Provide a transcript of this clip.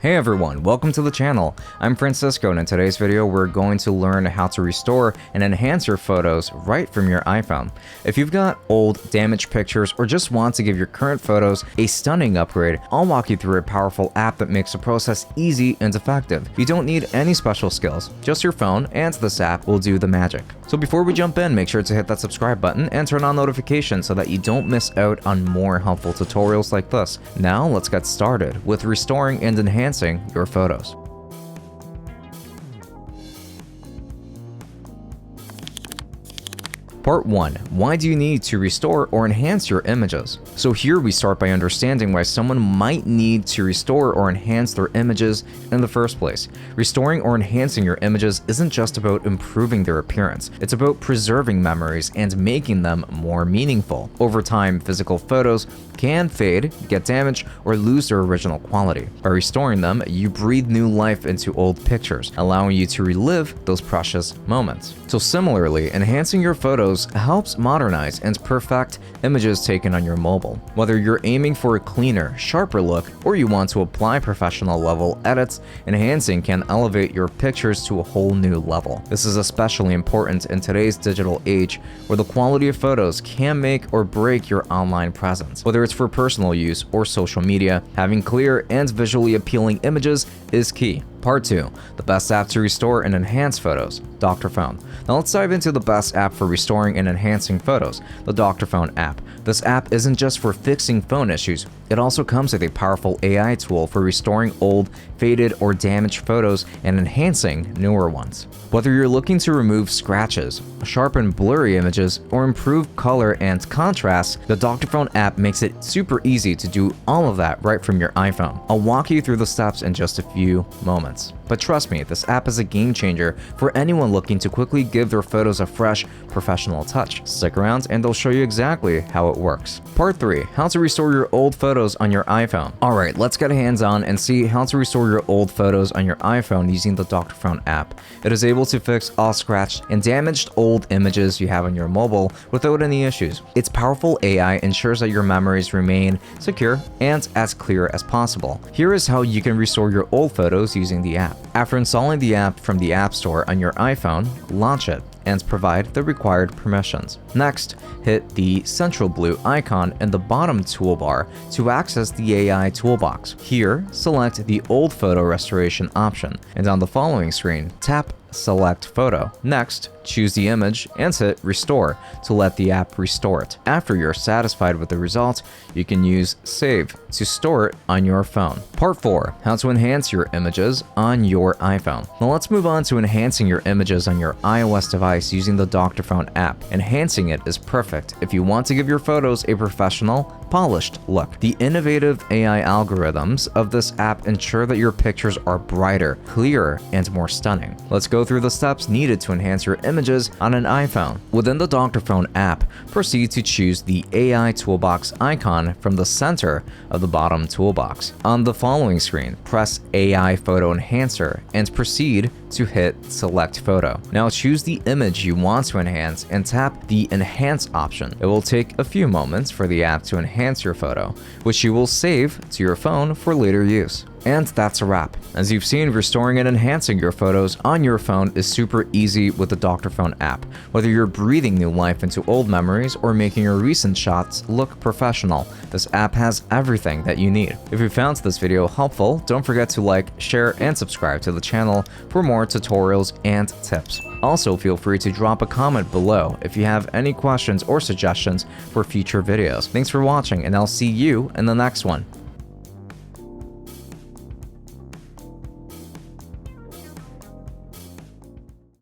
Hey everyone, welcome to the channel. I'm Francisco, and in today's video we're going to learn how to restore and enhance your photos right from your iPhone. If you've got old, damaged pictures or just want to give your current photos a stunning upgrade, I'll walk you through a powerful app that makes the process easy and effective. You don't need any special skills, just your phone, and this app will do the magic. So before we jump in, make sure to hit that subscribe button and turn on notifications so that you don't miss out on more helpful tutorials like this. Now let's get started with restoring and enhancing your photos. Part 1. Why do you need to restore or enhance your images? So here we start by understanding why someone might need to restore or enhance their images in the first place. Restoring or enhancing your images isn't just about improving their appearance, it's about preserving memories and making them more meaningful. Over time, physical photos can fade, get damaged, or lose their original quality. By restoring them, you breathe new life into old pictures, allowing you to relive those precious moments. So similarly, enhancing your photos helps modernize and perfect images taken on your mobile. Whether you're aiming for a cleaner, sharper look, or you want to apply professional level edits, enhancing can elevate your pictures to a whole new level. This is especially important in today's digital age, where the quality of photos can make or break your online presence. Whether it's for personal use or social media, having clear and visually appealing images is key. Part 2. The best app to restore and enhance photos. Dr.Fone. Now let's dive into the best app for restoring and enhancing photos, the Dr.Fone app. This app isn't just for fixing phone issues, it also comes with a powerful AI tool for restoring old, faded, or damaged photos and enhancing newer ones. Whether you're looking to remove scratches, sharpen blurry images, or improve color and contrast, the Dr.Fone app makes it super easy to do all of that right from your iPhone. I'll walk you through the steps in just a few moments. But trust me, this app is a game changer for anyone looking to quickly give their photos a fresh, professional touch. Stick around and they'll show you exactly how it works. Part 3. How to restore your old photos on your iPhone. Alright, let's get hands-on and see how to restore your old photos on your iPhone using the Dr.Fone app. It is able to fix all scratched and damaged old images you have on your mobile without any issues. Its powerful AI ensures that your memories remain secure and as clear as possible. Here is how you can restore your old photos using the app. After installing the app from the App Store on your iPhone, launch it and provide the required permissions. Next, hit the central blue icon in the bottom toolbar to access the AI toolbox. Here, select the old photo restoration option, and on the following screen, tap Select Photo. Next, choose the image and hit Restore to let the app restore it. After you're satisfied with the result, you can use Save to store it on your phone. Part 4. How to enhance your images on your iPhone. Now let's move on to enhancing your images on your iOS device using the Dr.Fone app. Enhancing it is perfect if you want to give your photos a professional, polished look. The innovative AI algorithms of this app ensure that your pictures are brighter, clearer, and more stunning. Let's go through the steps needed to enhance your images on an iPhone. Within the Dr.Fone app, proceed to choose the AI toolbox icon from the center of the bottom toolbox. On the following screen, press AI Photo Enhancer and proceed to hit Select Photo. Now choose the image you want to enhance and tap the Enhance option. It will take a few moments for the app to enhance your photo, which you will save to your phone for later use. And that's a wrap. As you've seen, restoring and enhancing your photos on your phone is super easy with the Dr.Fone app. Whether you're breathing new life into old memories or making your recent shots look professional, this app has everything that you need. If you found this video helpful, don't forget to like, share, and subscribe to the channel for more tutorials and tips. Also, feel free to drop a comment below if you have any questions or suggestions for future videos. Thanks for watching, and I'll see you in the next one.